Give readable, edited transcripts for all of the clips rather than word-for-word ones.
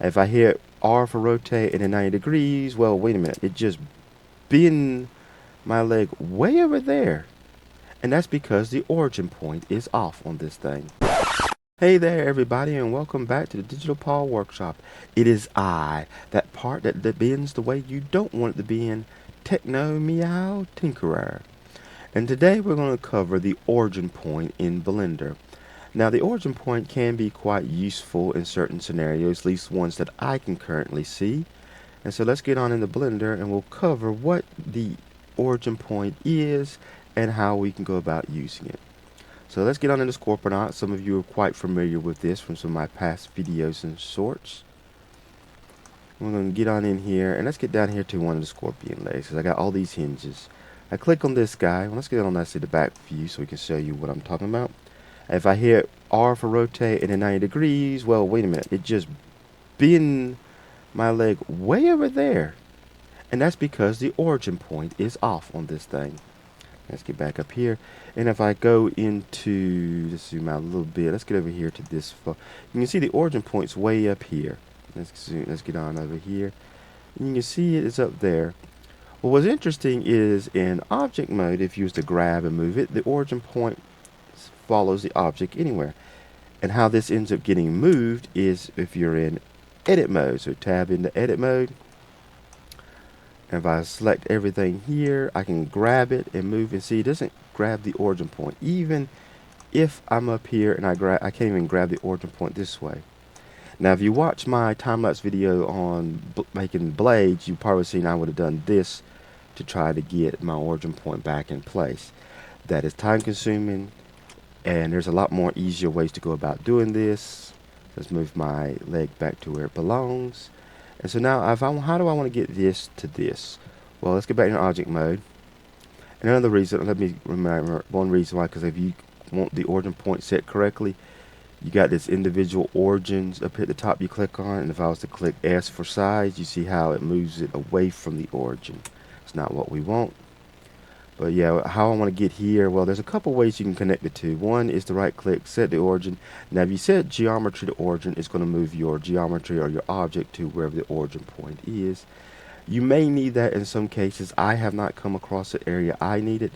If I hit R for rotate and then 90 degrees, well, wait a minute, it just bend my leg way over there. And that's because the origin point is off on this thing. Hey there everybody, and welcome back to the Digital Paw Workshop. It is I, that part that bends the way you don't want it to bend, Techno Meow Tinkerer. And today we're going to cover the origin point in Blender. Now the origin point can be quite useful in certain scenarios, at least ones that I can currently see. And so let's get on into Blender and we'll cover what the origin point is and how we can go about using it. So let's get on into Scorponaut. Some of you are quite familiar with this from some of my past videos and sorts. We're going to get on in here and let's get down here to one of the scorpion legs because I got all these hinges. I click on this guy. Well, let's get on that to the back view so we can show you what I'm talking about. If I hit R for rotate and then 90 degrees, well, wait a minute, it just bend my leg way over there. And that's because the origin point is off on this thing. Let's get back up here. And if I go into, let's zoom out a little bit. Let's get over here to this. You can see the origin point's way up here. Let's get on over here. And you can see it is up there. Well, what's interesting is in object mode, if you was to grab and move it, the origin point follows the object anywhere. And how this ends up getting moved is if you're in edit mode. So tab into edit mode. And if I select everything here, I can grab it and move and see it doesn't grab the origin point. Even if I'm up here and I can't even grab the origin point this way. Now if you watch my time-lapse video on making blades, you've probably seen I would have done this to try to get my origin point back in place. That is time consuming and there's a lot more easier ways to go about doing this. Let's move my leg back to where it belongs. And so now, how do I want to get this to this? Well, let's get back into object mode. And another reason, let me remember one reason why, because if you want the origin point set correctly, you got this individual origins up here at the top you click on, and if I was to click S for size, you see how it moves it away from the origin. It's not what we want. But yeah, how I want to get here, well, there's a couple ways you can connect the two. One is to right click, set the origin. Now if you set geometry to origin, it's going to move your geometry or your object to wherever the origin point is. You may need that in some cases. I have not come across the area I need it,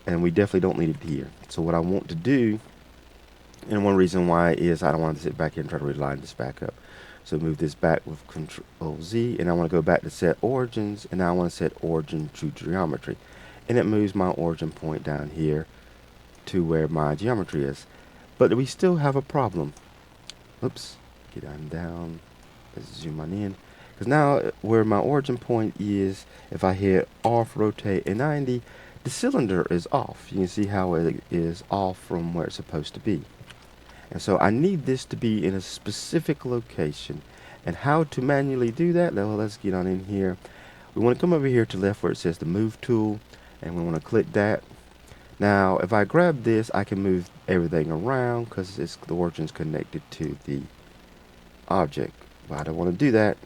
and we definitely don't need it here. So what I want to do, and one reason why is I don't want to sit back here and try to reline this back up. So move this back with Control Z, and I want to go back to set origins, and now I want to set origin to geometry. And it moves my origin point down here to where my geometry is. But we still have a problem. Oops, get on down, let's zoom on in. Because now where my origin point is, if I hit off, rotate, and 90, the cylinder is off. You can see how it is off from where it's supposed to be. And so I need this to be in a specific location. And how to manually do that? Well, let's get on in here. We want to come over here to left where it says the move tool. And we want to click that. Now if I grab this, I can move everything around because the origin's connected to the object. But I don't want to do that.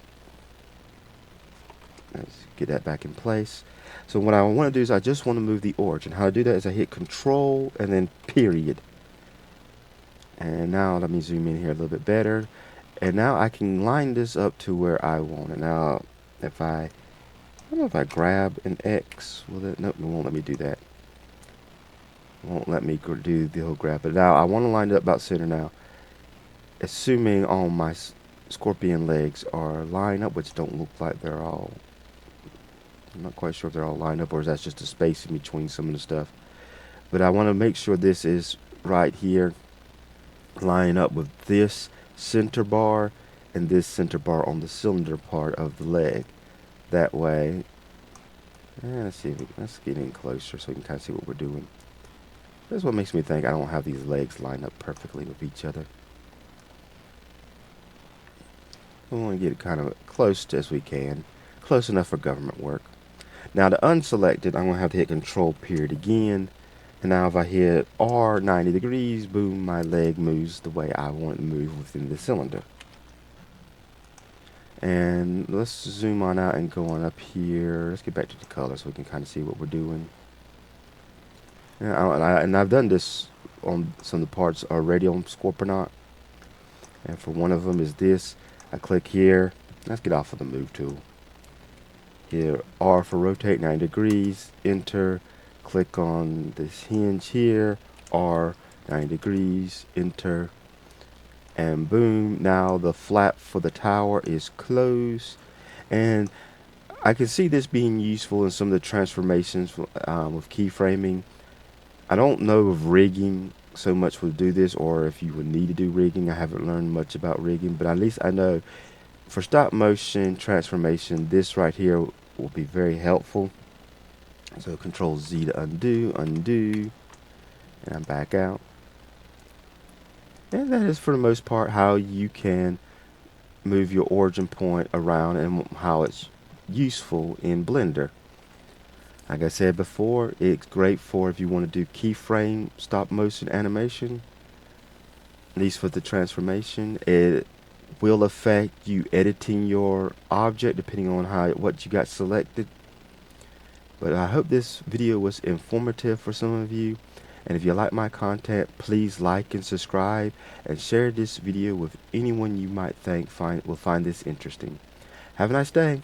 Let's get that back in place. So what I want to do is I just want to move the origin. How to do that is I hit Control and then period. And now let me zoom in here a little bit better. And now I can line this up to where I want it. Now if I don't know if I grab an X, nope, it won't let me do that. It won't let me do the whole grab. But now I want to line it up about center now. Assuming all my scorpion legs are lined up, which don't look like they're all, I'm not quite sure if they're all lined up or is that just a space in between some of the stuff. But I want to make sure this is right here, line up with this center bar and this center bar on the cylinder part of the leg. That way, let's get in closer so we can kind of see what we're doing. That's what makes me think I don't have these legs lined up perfectly with each other. We want to get it kind of close as we can. Close enough for government work. Now to unselect it, I'm going to have to hit Control period again. And now if I hit R 90 degrees, boom, my leg moves the way I want it to move within the cylinder. And let's zoom on out and go on up here. Let's get back to the color so we can kind of see what we're doing. And I've done this on some of the parts already on Scorponaut. And for one of them is this. I click here. Let's get off of the move tool. Here, R for rotate 90 degrees, enter, click on this hinge here, R 90 degrees, enter, and boom, now the flap for the tower is closed. And I can see this being useful in some of the transformations with keyframing. I don't know if rigging so much would do this, or if you would need to do rigging. I haven't learned much about rigging, but at least I know for stop motion transformation, this right here will be very helpful. So Control Z to undo, and I'm back out. And that is for the most part how you can move your origin point around and how it's useful in Blender. Like I said before, it's great for if you want to do keyframe stop motion animation, at least for the transformation. It will affect you editing your object depending on what you got selected. But I hope this video was informative for some of you. And if you like my content, please like and subscribe and share this video with anyone you might think will find this interesting. Have a nice day.